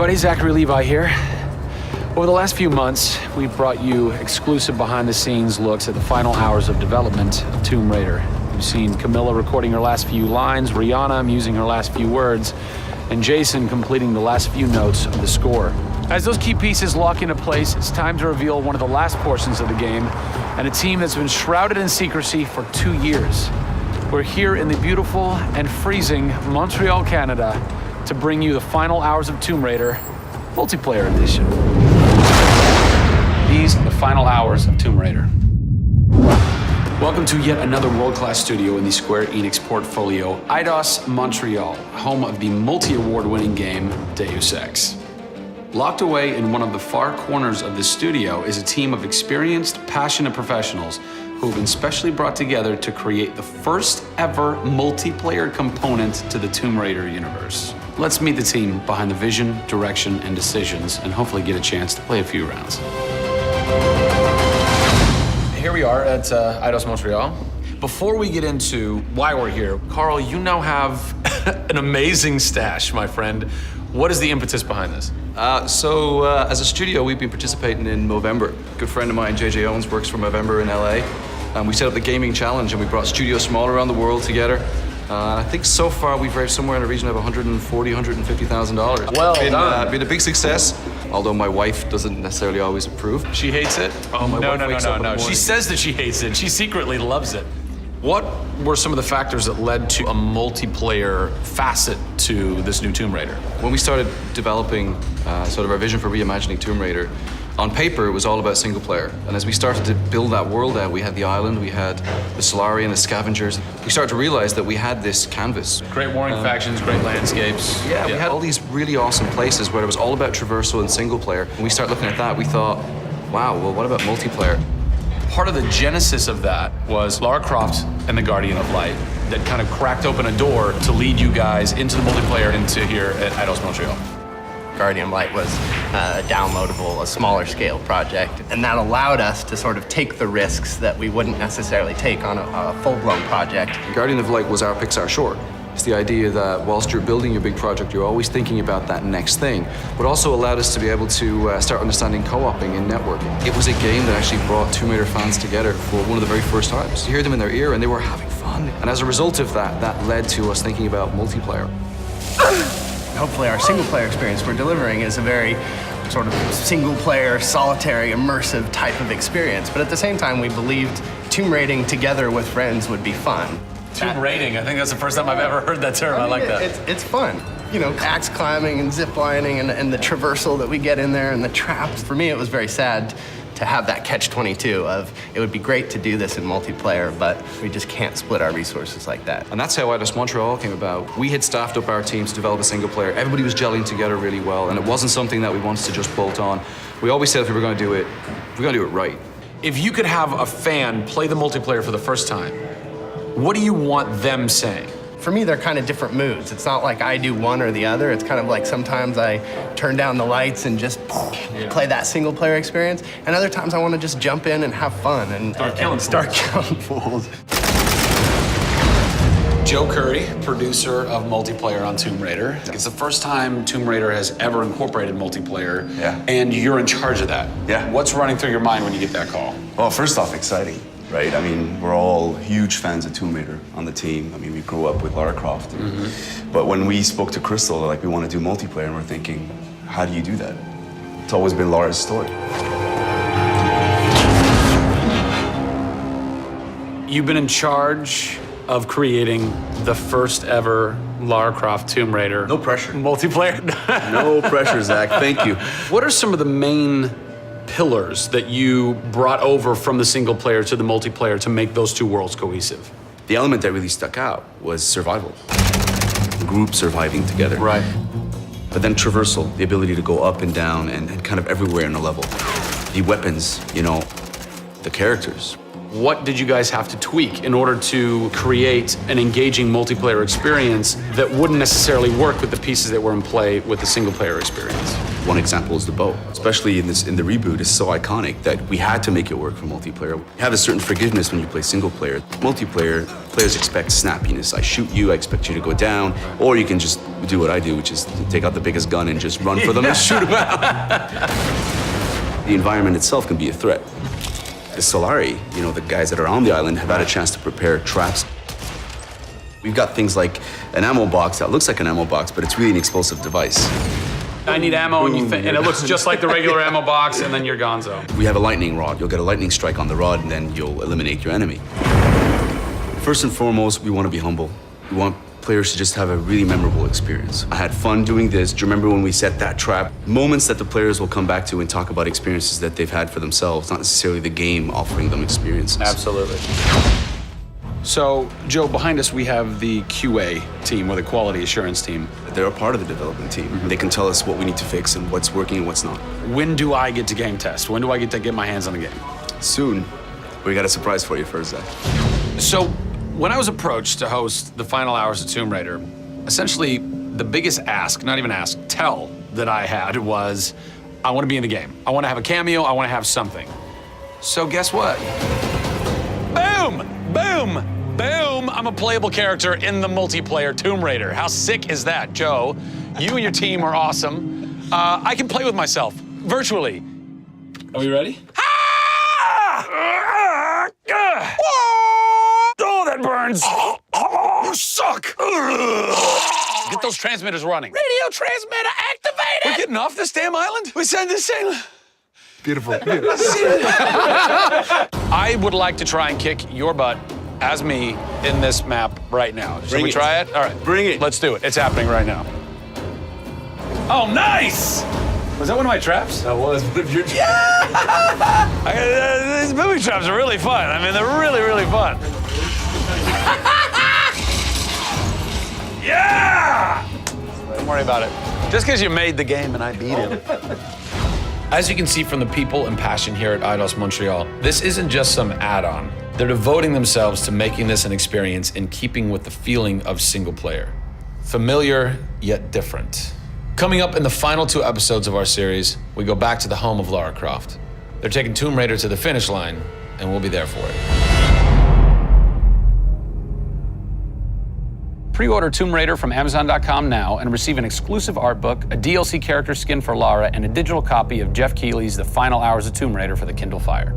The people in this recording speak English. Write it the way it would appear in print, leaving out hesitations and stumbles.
everybody, Zachary Levi here. Over the last few months, we've brought you exclusive behind-the-scenes looks at the final hours of development of Tomb Raider. You've seen Camilla recording her last few lines, Rihanna musing her last few words, and Jason completing the last few notes of the score. As those key pieces lock into place, it's time to reveal one of the last portions of the game, and a team that's been shrouded in secrecy for 2 years. We're here in the beautiful and freezing Montreal, Canada, to bring you the final hours of Tomb Raider multiplayer edition. These are the final hours of Tomb Raider. Welcome to yet another world-class studio in the Square Enix portfolio, Eidos Montreal, home of the multi-award-winning game Deus Ex. Locked away in one of the far corners of the studio is a team of experienced, passionate professionals who have been specially brought together to create the first ever multiplayer component to the Tomb Raider universe. Let's meet the team behind the vision, direction, and decisions, and hopefully get a chance to play a few rounds. Here we are at Eidos Montreal. Before we get into why we're here, Carl, you now have an amazing stash, my friend. What is the impetus behind this? As a studio, we've been participating in Movember. A good friend of mine, JJ Owens, works for Movember in LA. And we set up the gaming challenge, and we brought studios from all around the world together. I think so far we've raised somewhere in the region of $140,000, $150,000. Well done. Been a big success, although my wife doesn't necessarily always approve. She hates it? Oh, my wife wakes up in the No. She morning. says that she hates it. She secretly loves it. What were some of the factors that led to a multiplayer facet to this new Tomb Raider? When we started developing sort of our vision for reimagining Tomb Raider, on paper, it was all about single player. And as we started to build that world out, we had the island, we had the Solarian, the scavengers. We started to realize that we had this canvas. Great warring factions, great landscapes. Yeah, we had all these really awesome places where it was all about traversal and single player. When we started looking at that, we thought, wow, well, what about multiplayer? Part of the genesis of that was Lara Croft and the Guardian of Light that kind of cracked open a door to lead you guys into the multiplayer into here at Eidos Montreal. Guardian of Light was a downloadable, a smaller scale project, and that allowed us to sort of take the risks that we wouldn't necessarily take on a full-blown project. Guardian of Light was our Pixar short. It's the idea that whilst you're building your big project, you're always thinking about that next thing, but also allowed us to be able to start understanding co-oping and networking. It was a game that actually brought Tomb Raider fans together for one of the very first times. You hear them in their ear and they were having fun. And as a result of that, that led to us thinking about multiplayer. Hopefully our single-player experience we're delivering is a very sort of single-player, solitary, immersive type of experience. But at the same time, we believed tomb raiding together with friends would be fun. Tomb raiding, I think that's the first time I've ever heard that term. I like that. It's fun. You know, axe climbing and zip lining and the traversal that we get in there and the traps. For me, it was very sad to have that catch-22 of it would be great to do this in multiplayer, but we just can't split our resources like that. And that's how Eidos Montreal came about. We had staffed up our teams to develop a single player. Everybody was gelling together really well, and it wasn't something that we wanted to just bolt on. We always said if we were going to do it, we're going to do it right. If you could have a fan play the multiplayer for the first time, what do you want them saying? For me, they're kind of different moods. It's not like I do one or the other. It's kind of like sometimes I turn down the lights and just play that single player experience. And other times I want to just jump in and have fun and start killing fools. Joe Curry, producer of multiplayer on Tomb Raider. It's the first time Tomb Raider has ever incorporated multiplayer, and you're in charge of that. Yeah. What's running through your mind when you get that call? Well, first off, exciting, right? I mean, we're all huge fans of Tomb Raider on the team. I mean, we grew up with Lara Croft. But when we spoke to Crystal, like, we want to do multiplayer, and we're thinking, how do you do that? It's always been Lara's story. You've been in charge of creating the first ever Lara Croft Tomb Raider. No pressure. Multiplayer. No pressure, Zach. Thank you. What are some of the main pillars that you brought over from the single player to the multiplayer to make those two worlds cohesive? The element that really stuck out was survival. Group surviving together. Right. But then traversal, the ability to go up and down and kind of everywhere in a level. The weapons, you know, the characters. What did you guys have to tweak in order to create an engaging multiplayer experience that wouldn't necessarily work with the pieces that were in play with the single player experience? One example is the bow. Especially in the reboot, it's so iconic that we had to make it work for multiplayer. You have a certain forgiveness when you play single player. Multiplayer, players expect snappiness. I shoot you, I expect you to go down, or you can just do what I do, which is take out the biggest gun and just run for them and shoot them out. The environment itself can be a threat. The Solari, the guys that are on the island have had a chance to prepare traps. We've got things like an ammo box that looks like an ammo box, but it's really an explosive device. I need ammo, and it looks just like the regular ammo box, and then you're gonzo. We have a lightning rod. You'll get a lightning strike on the rod, and then you'll eliminate your enemy. First and foremost, we want to be humble. We want players to just have a really memorable experience. I had fun doing this. Do you remember when we set that trap? Moments that the players will come back to and talk about experiences that they've had for themselves, not necessarily the game offering them experiences. Absolutely. So, Joe, behind us we have the QA team, or the quality assurance team. They're a part of the development team. They can tell us what we need to fix and what's working and what's not. When do I get to game test? When do I get to get my hands on the game? Soon. We got a surprise for you first, Zach. So, when I was approached to host the final hours of Tomb Raider, essentially the biggest tell that I had was, I want to be in the game. I want to have a cameo, I want to have something. So guess what? Boom! Boom! Boom! I'm a playable character in the multiplayer Tomb Raider. How sick is that, Joe? You and your team are awesome. I can play with myself, virtually. Are we ready? Oh, that burns! You suck! Get those transmitters running. Radio transmitter activated! We're getting off this damn island? We send this thing. Beautiful. I would like to try and kick your butt as me in this map right now. Should we try it? All right. Bring it. Let's do it. It's happening right now. Oh, nice! Was that one of my traps? That was one of your traps. Yeah! These movie traps are really fun. I mean, they're really, really fun. Yeah! Don't worry about it. Just because you made the game and I beat it. As you can see from the people and passion here at Eidos Montreal, this isn't just some add-on. They're devoting themselves to making this an experience in keeping with the feeling of single player. Familiar, yet different. Coming up in the final 2 episodes of our series, we go back to the home of Lara Croft. They're taking Tomb Raider to the finish line, and we'll be there for it. Pre-order Tomb Raider from Amazon.com now and receive an exclusive art book, a DLC character skin for Lara, and a digital copy of Jeff Keighley's The Final Hours of Tomb Raider for the Kindle Fire.